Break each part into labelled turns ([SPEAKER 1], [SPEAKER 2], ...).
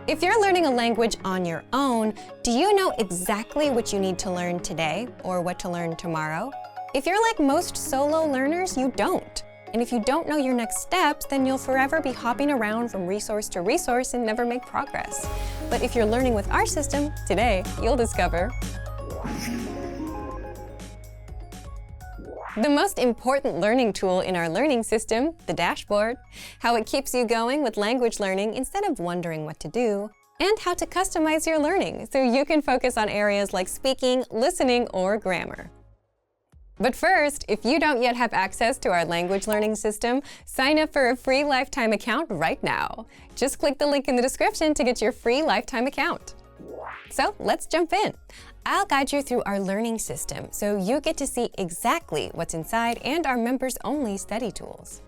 [SPEAKER 1] If you're learning a language on your own, do you know exactly what you need to learn today or what to learn tomorrow? If you're like most solo learners, you don't. And if you don't know your next steps, then you'll forever be hopping around from resource to resource and never make progress. But if you're learning with our system, today you'll discover the most important learning tool in our learning system, the dashboard, how it keeps you going with language learning instead of wondering what to do, and how to customize your learning so you can focus on areas like speaking, listening, or grammar. But first, if you don't yet have access to our language learning system, sign up for a free lifetime account right now. Just click the link in the description to get your free lifetime account. So let's jump in. I'll guide you through our learning system so you get to see exactly what's inside and our members-only study tools.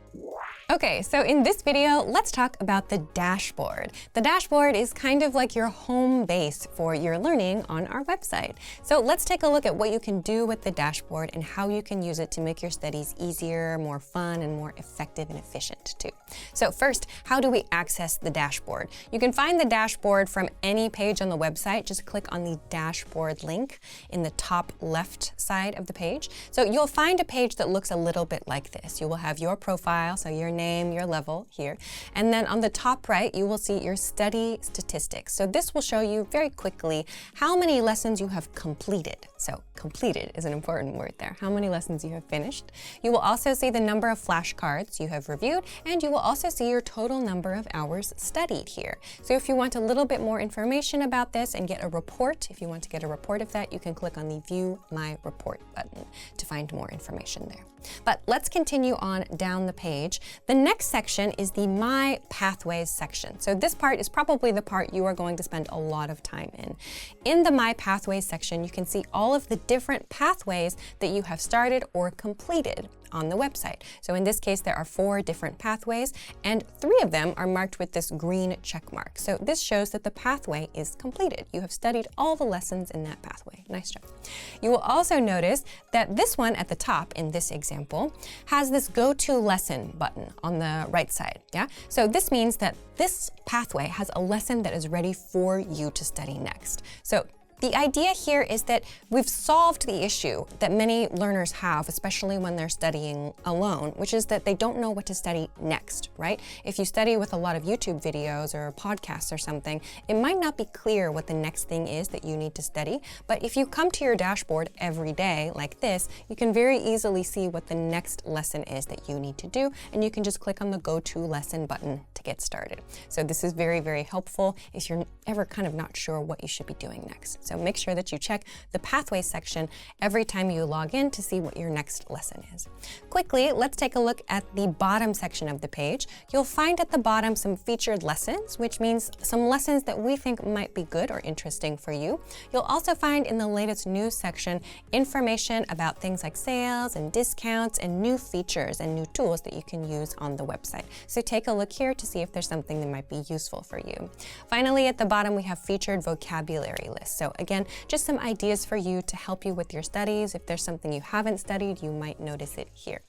[SPEAKER 1] Okay, so in this video, let's talk about the dashboard. The dashboard is kind of like your home base for your learning on our website. So let's take a look at what you can do with the dashboard and how you can use it to make your studies easier, more fun, and more effective and efficient too. So first, how do we access the dashboard? You can find the dashboard from any page on the website. Just click on the dashboard link in the top left side of the page. So you'll find a page that looks a little bit like this. You will have your profile, so your name, your level here. And then on the top right, you will see your study statistics. So this will show you very quickly how many lessons you have completed. So completed is an important word there. How many lessons you have finished. You will also see the number of flashcards you have reviewed, and you will also see your total number of hours studied here. So if you want a little bit more information about this and get a report, if you want to get a report of that, you can click on the View My Report button to find more information there. But let's continue on down the page. The next section is the My Pathways section. So this part is probably the part you are going to spend a lot of time in. In the My Pathways section, you can see all of the different pathways that you have started or completed on the website. So in this case, there are 4 different pathways, and 3 of them are marked with this green check mark. So this shows that the pathway is completed. You have studied all the lessons in that pathway. Nice job. You will also notice that this one at the top in this example has this Go to Lesson button on the right side. Yeah. So this means that this pathway has a lesson that is ready for you to study next. So the idea here is that we've solved the issue that many learners have, especially when they're studying alone, which is that they don't know what to study next, right? If you study with a lot of YouTube videos or podcasts or something, it might not be clear what the next thing is that you need to study. But if you come to your dashboard every day like this, you can very easily see what the next lesson is that you need to do, and you can just click on the Go to Lesson button to get started. So this is very, very helpful if you're ever kind of not sure what you should be doing next. So make sure that you check the Pathways section every time you log in to see what your next lesson is. Quickly, let's take a look at the bottom section of the page. You'll find at the bottom some featured lessons, which means some lessons that we think might be good or interesting for you. You'll also find in the latest news section information about things like sales and discounts and new features and new tools that you can use on the website. So take a look here to see if there's something that might be useful for you. Finally, at the bottom, we have featured vocabulary lists. So again, just some ideas for you to help you with your studies. If there's something you haven't studied, you might notice it here.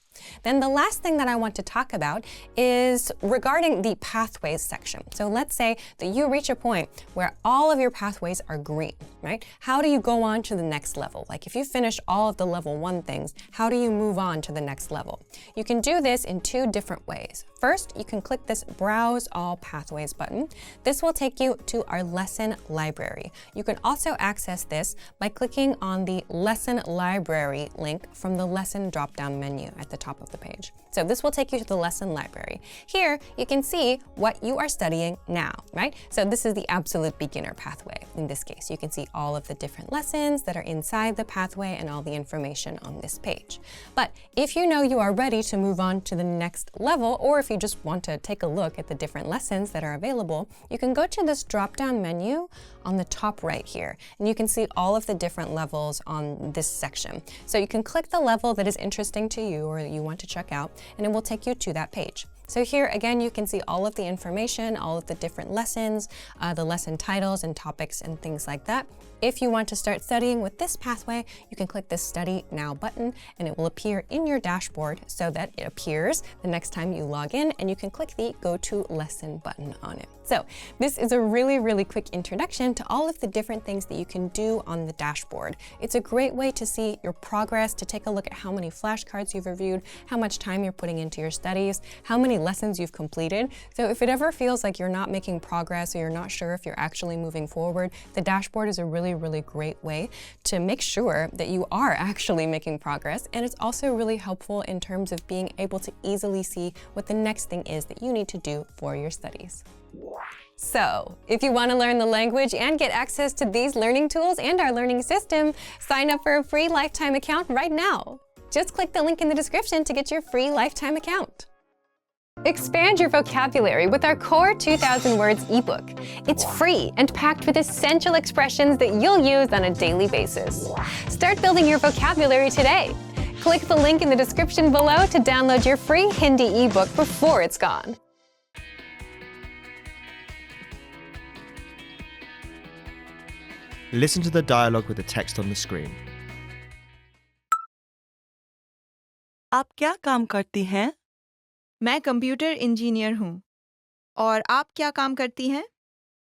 [SPEAKER 1] Then the last thing that I want to talk about is regarding the pathways section. So let's say that you reach a point where all of your pathways are green, right? How do you go on to the next level? Like if you finish all of the level 1 things, how do you move on to the next level? You can do this in 2 different ways. First, you can click this Browse All Pathways button. This will take you to our lesson library. You can also access this by clicking on the Lesson Library link from the Lesson drop-down menu at the top of the page. So this will take you to the lesson library. Here, you can see what you are studying now, right? So this is the absolute beginner pathway. In this case, you can see all of the different lessons that are inside the pathway and all the information on this page. But if you know you are ready to move on to the next level, or if you just want to take a look at the different lessons that are available, you can go to this drop-down menu on the top right here, and you can see all of the different levels on this section. So you can click the level that is interesting to you or that you want to check out, and it will take you to that page. So here again, you can see all of the information, all of the different lessons, the lesson titles and topics and things like that. If you want to start studying with this pathway, you can click the Study Now button and it will appear in your dashboard so that it appears the next time you log in, and you can click the Go to Lesson button on it. So this is a really quick introduction to all of the different things that you can do on the dashboard. It's a great way to see your progress, to take a look at how many flashcards you've reviewed, how much time you're putting into your studies, how many lessons you've completed. So if it ever feels like you're not making progress or you're not sure if you're actually moving forward, the dashboard is a really great way to make sure that you are actually making progress. And it's also really helpful in terms of being able to easily see what the next thing is that you need to do for your studies. So, if you want to learn the language and get access to these learning tools and our learning system, sign up for a free lifetime account right now. Just click the link in the description to get your free lifetime account. Expand your vocabulary with our Core 2000 Words ebook. It's free and packed with essential expressions that you'll use on a daily basis. Start building your vocabulary today. Click the link in the description below to download your free Hindi ebook before it's gone.
[SPEAKER 2] Listen to the dialogue with the text on the screen.
[SPEAKER 3] आप क्या काम करती हैं?
[SPEAKER 4] मैं computer engineer हूँ। और आप क्या काम करती हैं?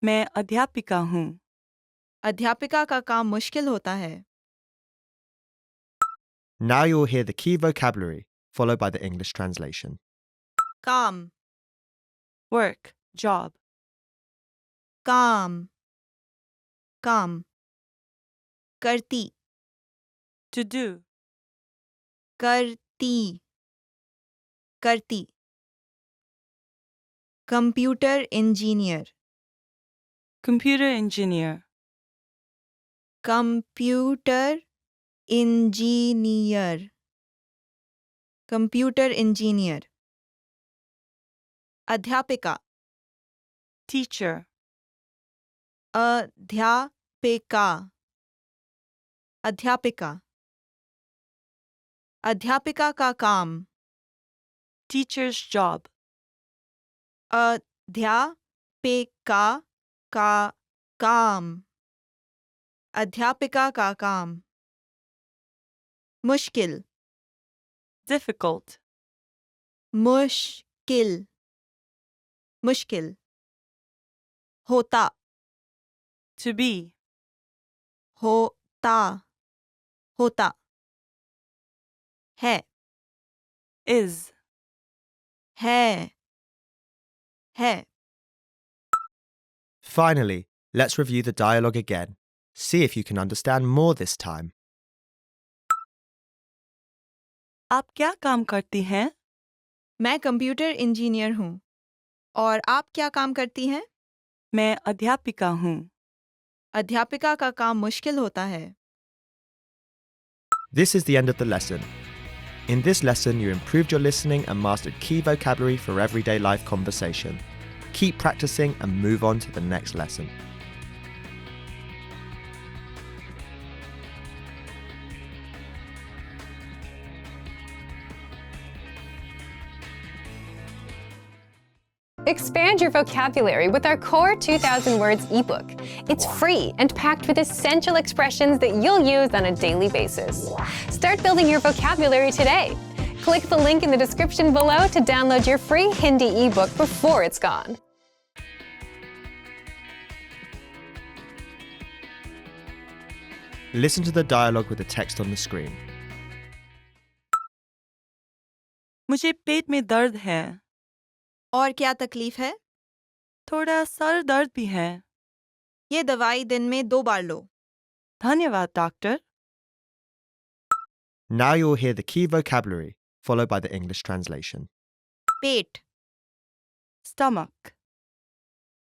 [SPEAKER 3] मैं अध्यापिका हूँ।
[SPEAKER 4] अध्यापिका का काम मुश्किल होता है।
[SPEAKER 2] Now you'll hear the key vocabulary, followed by the English translation.
[SPEAKER 4] काम,
[SPEAKER 3] Work, job.
[SPEAKER 4] काम, काम। करती,
[SPEAKER 3] To do.
[SPEAKER 4] करती, करती। Computer engineer,
[SPEAKER 3] Computer engineer.
[SPEAKER 4] Computer engineer, computer engineer. अध्यापिका,
[SPEAKER 3] Teacher.
[SPEAKER 4] अध्यापिका, अध्यापिका। अध्यापिका का काम,
[SPEAKER 3] Teacher's job.
[SPEAKER 4] अध्यापिका का काम, अध्यापिका का काम। मुश्किल,
[SPEAKER 3] Difficult.
[SPEAKER 4] मुश्किल, मुश्किल। होता,
[SPEAKER 3] To be.
[SPEAKER 4] होता, होता। है,
[SPEAKER 3] Is.
[SPEAKER 4] है, है।
[SPEAKER 2] Finally, let's review the dialogue again. See if you can understand more this time.
[SPEAKER 3] आप क्या काम करती हैं?
[SPEAKER 4] मैं कंप्यूटर इंजीनियर हूँ। और आप क्या काम करती हैं?
[SPEAKER 3] मैं अध्यापिका हूँ।
[SPEAKER 4] अध्यापिका का काम मुश्किल होता है।
[SPEAKER 2] This is the end of the lesson. In this lesson, you improved your listening and mastered key vocabulary for everyday life conversation. Keep practicing and move on to the next lesson.
[SPEAKER 1] Expand your vocabulary with our Core 2000 Words ebook. It's free and packed with essential expressions that you'll use on a daily basis. Start building your vocabulary today. Click the link in the description below to download your free Hindi ebook before it's gone.
[SPEAKER 2] Listen to the dialogue with the text on the screen.
[SPEAKER 3] मुझे पेट में दर्द है।
[SPEAKER 4] और क्या तकलीफ है?
[SPEAKER 3] थोड़ा sir दर्द भी है।
[SPEAKER 4] ये दवाई दिन में 2 बार लो।
[SPEAKER 3] धन्यवाद doctor.
[SPEAKER 2] Now you'll hear the key vocabulary, followed by the English translation.
[SPEAKER 4] Pet,
[SPEAKER 3] Stomach.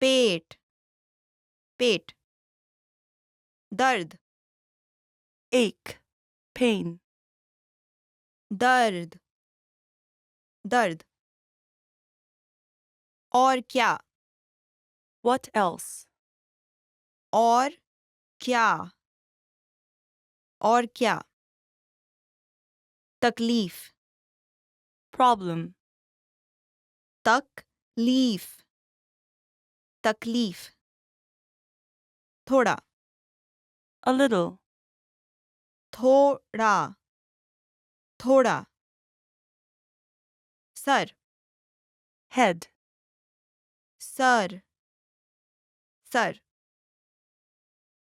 [SPEAKER 4] पेट, पेट। दर्द,
[SPEAKER 3] Ache. Pain.
[SPEAKER 4] दर्द, दर्द। और क्या?
[SPEAKER 3] What else?
[SPEAKER 4] और क्या? और क्या? तकलीफ,
[SPEAKER 3] Problem.
[SPEAKER 4] तकलीफ तकलीफ थोड़ा
[SPEAKER 3] a little,
[SPEAKER 4] थोड़ा थोड़ा सर
[SPEAKER 3] head,
[SPEAKER 4] सर सर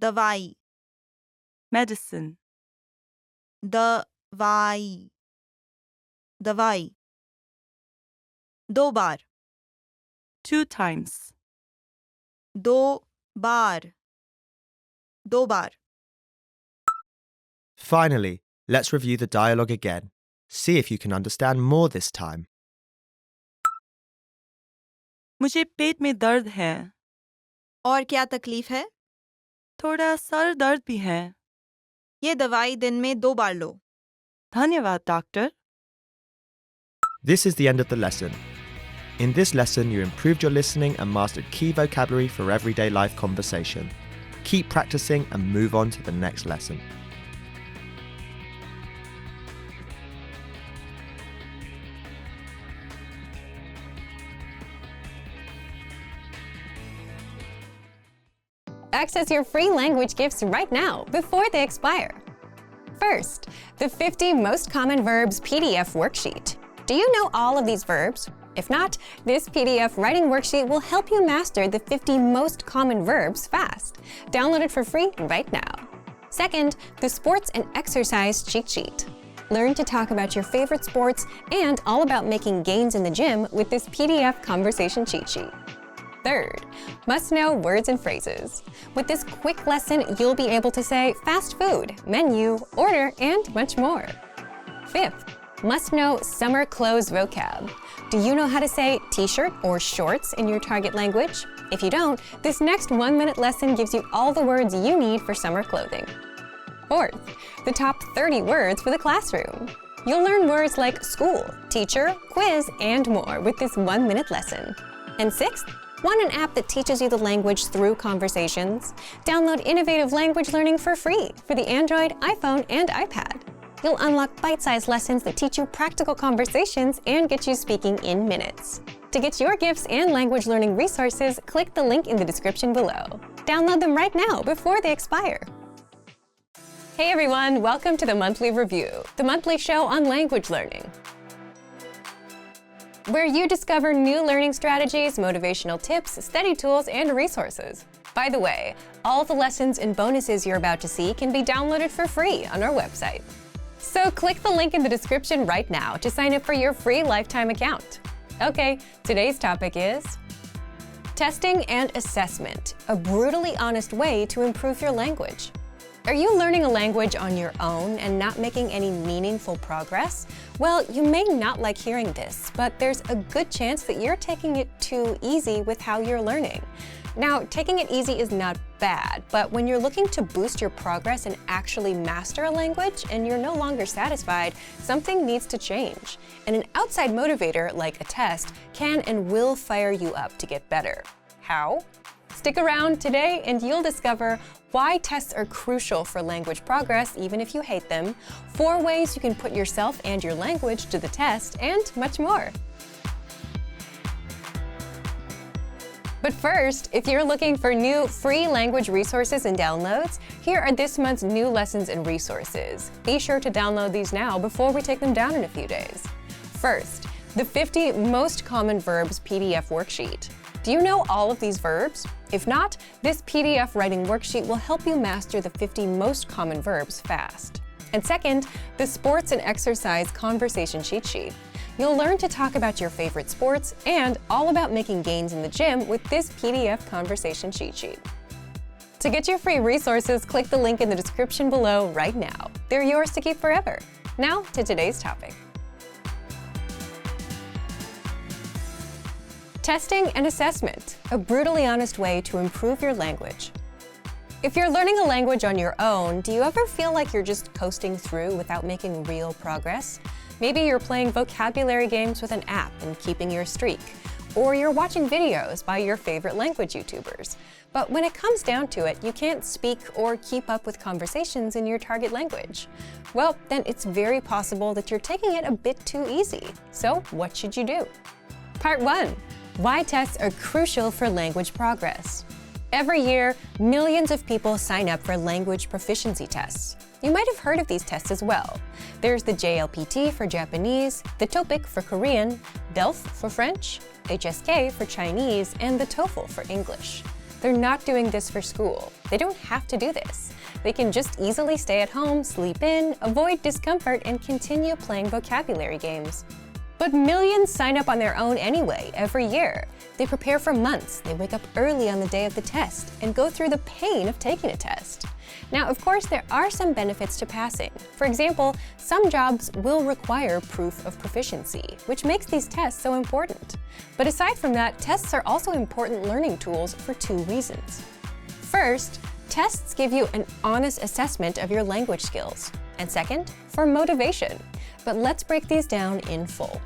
[SPEAKER 4] दवाई
[SPEAKER 3] medicine,
[SPEAKER 4] दवाई दवाई दो बार
[SPEAKER 3] 2 times,
[SPEAKER 4] दो बार दो बार
[SPEAKER 2] Finally, let's review the dialogue again. See if you can understand more this time.
[SPEAKER 3] मुझे पेट में दर्द है,
[SPEAKER 4] और क्या तकलीफ है?
[SPEAKER 3] थोड़ा सर दर्द भी है।
[SPEAKER 4] ये दवाई दिन में 2 बार लो।
[SPEAKER 3] धन्यवाद doctor.
[SPEAKER 2] This is the end of the lesson. In this lesson, you improved your listening and mastered key vocabulary for everyday life conversation. Keep practicing and move on to the next lesson.
[SPEAKER 1] Access your free language gifts right now before they expire. First, the 50 Most Common Verbs PDF worksheet. Do you know all of these verbs? If not, this PDF writing worksheet will help you master the 50 most common verbs fast. Download it for free right now. Second, the Sports and Exercise Cheat Sheet. Learn to talk about your favorite sports and all about making gains in the gym with this PDF conversation cheat sheet. Third, must-know words and phrases. With this quick lesson, you'll be able to say fast food, menu, order, and much more. Fifth, must-know summer clothes vocab. Do you know how to say t-shirt or shorts in your target language? If you don't, this next 1-minute lesson gives you all the words you need for summer clothing. Fourth, the top 30 words for the classroom. You'll learn words like school, teacher, quiz, and more with this 1-minute lesson. And sixth, want an app that teaches you the language through conversations? Download Innovative Language Learning for free for the Android, iPhone, and iPad. You'll unlock bite-sized lessons that teach you practical conversations and get you speaking in minutes. To get your gifts and language learning resources, click the link in the description below. Download them right now before they expire. Hey everyone, welcome to the Monthly Review, the monthly show on language learning, where you discover new learning strategies, motivational tips, study tools, and resources. By the way, all the lessons and bonuses you're about to see can be downloaded for free on our website. So click the link in the description right now to sign up for your free lifetime account. Okay, today's topic is testing and assessment, a brutally honest way to improve your language. Are you learning a language on your own and not making any meaningful progress? Well, you may not like hearing this, but there's a good chance that you're taking it too easy with how you're learning. Now, taking it easy is not bad, but when you're looking to boost your progress and actually master a language and you're no longer satisfied, something needs to change. And an outside motivator, like a test, can and will fire you up to get better. How? Stick around today and you'll discover why tests are crucial for language progress even if you hate them, 4 ways you can put yourself and your language to the test, and much more. But first, if you're looking for new free language resources and downloads, here are this month's new lessons and resources. Be sure to download these now before we take them down in a few days. First, the 50 Most Common Verbs PDF worksheet. Do you know all of these verbs? If not, this PDF writing worksheet will help you master the 50 most common verbs fast. And second, the Sports and Exercise Conversation Cheat Sheet. You'll learn to talk about your favorite sports and all about making gains in the gym with this PDF conversation cheat sheet. To get your free resources, click the link in the description below right now. They're yours to keep forever. Now to today's topic. Testing and assessment, a brutally honest way to improve your language. If you're learning a language on your own, do you ever feel like you're just coasting through without making real progress? Maybe you're playing vocabulary games with an app and keeping your streak, or you're watching videos by your favorite language YouTubers. But when it comes down to it, you can't speak or keep up with conversations in your target language. Well, then it's very possible that you're taking it a bit too easy. So what should you do? Part 1. Why tests are crucial for language progress. Every year, millions of people sign up for language proficiency tests. You might have heard of these tests as well. There's the JLPT for Japanese, the TOPIK for Korean, DELF for French, HSK for Chinese, and the TOEFL for English. They're not doing this for school. They don't have to do this. They can just easily stay at home, sleep in, avoid discomfort, and continue playing vocabulary games. But millions sign up on their own anyway, every year. They prepare for months, they wake up early on the day of the test, and go through the pain of taking a test. Now, of course, there are some benefits to passing. For example, some jobs will require proof of proficiency, which makes these tests so important. But aside from that, tests are also important learning tools for 2 reasons. First, tests give you an honest assessment of your language skills. And second, for motivation. But let's break these down in full.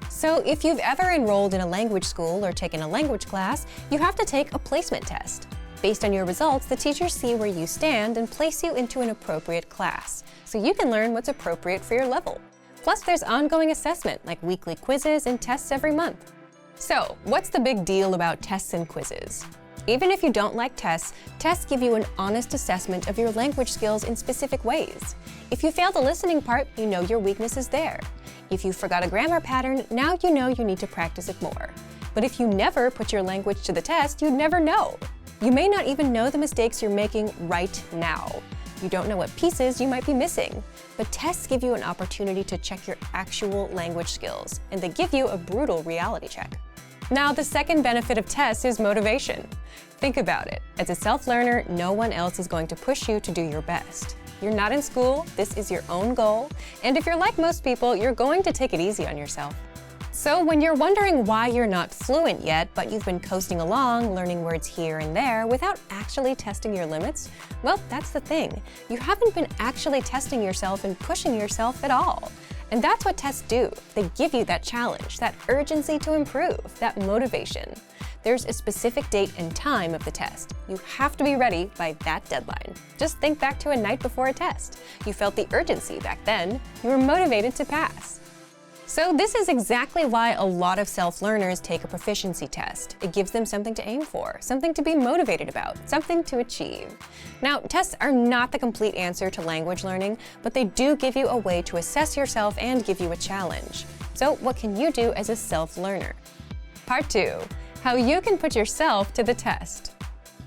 [SPEAKER 1] So if you've ever enrolled in a language school or taken a language class, you have to take a placement test. Based on your results, the teachers see where you stand and place you into an appropriate class, so you can learn what's appropriate for your level. Plus, there's ongoing assessment, like weekly quizzes and tests every month. So, what's the big deal about tests and quizzes? Even if you don't like tests, tests give you an honest assessment of your language skills in specific ways. If you fail the listening part, you know your weakness is there. If you forgot a grammar pattern, now you know you need to practice it more. But if you never put your language to the test, you'd never know. You may not even know the mistakes you're making right now. You don't know what pieces you might be missing. But tests give you an opportunity to check your actual language skills, and they give you a brutal reality check. Now, the second benefit of tests is motivation. Think about it. As a self-learner, no one else is going to push you to do your best. You're not in school, this is your own goal, and if you're like most people, you're going to take it easy on yourself. So when you're wondering why you're not fluent yet, but you've been coasting along, learning words here and there without actually testing your limits, well, that's the thing. You haven't been actually testing yourself and pushing yourself at all. And that's what tests do. They give you that challenge, that urgency to improve, that motivation. There's a specific date and time of the test. You have to be ready by that deadline. Just think back to a night before a test. You felt the urgency back then. You were motivated to pass. So this is exactly why a lot of self-learners take a proficiency test. It gives them something to aim for, something to be motivated about, something to achieve. Now, tests are not the complete answer to language learning, but they do give you a way to assess yourself and give you a challenge. So what can you do as a self-learner? Part 2. How you can put yourself to the test.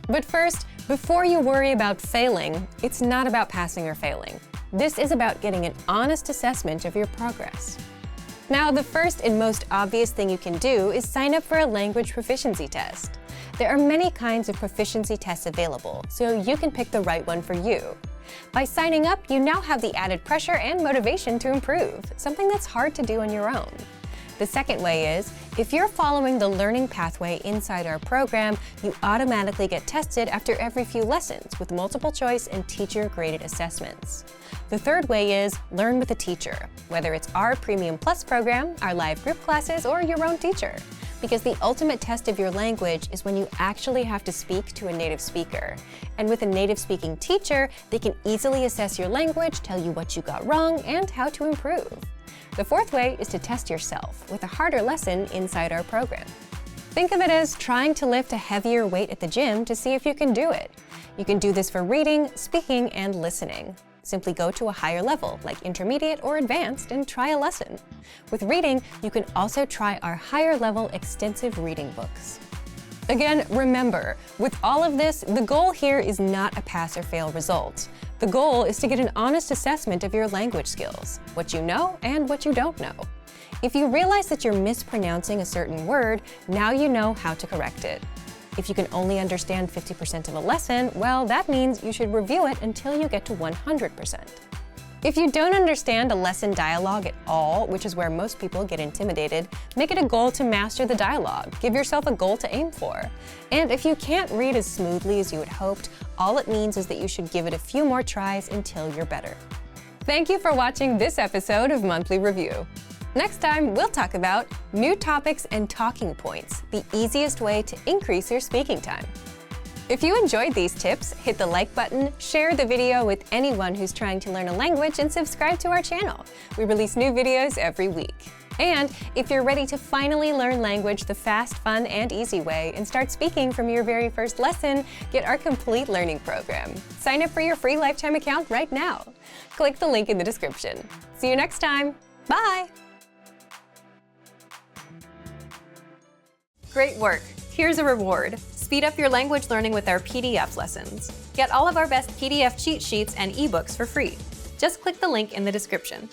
[SPEAKER 1] But first, before you worry about failing, it's not about passing or failing. This is about getting an honest assessment of your progress. Now, the first and most obvious thing you can do is sign up for a language proficiency test. There are many kinds of proficiency tests available, so you can pick the right one for you. By signing up, you now have the added pressure and motivation to improve, something that's hard to do on your own. The second way is, if you're following the learning pathway inside our program, you automatically get tested after every few lessons with multiple choice and teacher-graded assessments. The third way is learn with a teacher, whether it's our Premium Plus program, our live group classes, or your own teacher. Because the ultimate test of your language is when you actually have to speak to a native speaker. And with a native speaking teacher, they can easily assess your language, tell you what you got wrong, and how to improve. The fourth way is to test yourself with a harder lesson inside our program. Think of it as trying to lift a heavier weight at the gym to see if you can do it. You can do this for reading, speaking, and listening. Simply go to a higher level, like intermediate or advanced, and try a lesson. With reading, you can also try our higher level extensive reading books. Again, remember, with all of this, the goal here is not a pass or fail result. The goal is to get an honest assessment of your language skills, what you know and what you don't know. If you realize that you're mispronouncing a certain word, now you know how to correct it. If you can only understand 50% of a lesson, well, that means you should review it until you get to 100%. If you don't understand a lesson dialogue at all, which is where most people get intimidated, make it a goal to master the dialogue. Give yourself a goal to aim for. And if you can't read as smoothly as you had hoped, all it means is that you should give it a few more tries until you're better. Thank you for watching this episode of Monthly Review. Next time, we'll talk about new topics and talking points, the easiest way to increase your speaking time. If you enjoyed these tips, hit the like button, share the video with anyone who's trying to learn a language, and subscribe to our channel. We release new videos every week. And if you're ready to finally learn language the fast, fun, and easy way and start speaking from your very first lesson, get our complete learning program. Sign up for your free lifetime account right now. Click the link in the description. See you next time. Bye! Great work! Here's a reward. Speed up your language learning with our PDF lessons. Get all of our best PDF cheat sheets and ebooks for free. Just click the link in the description.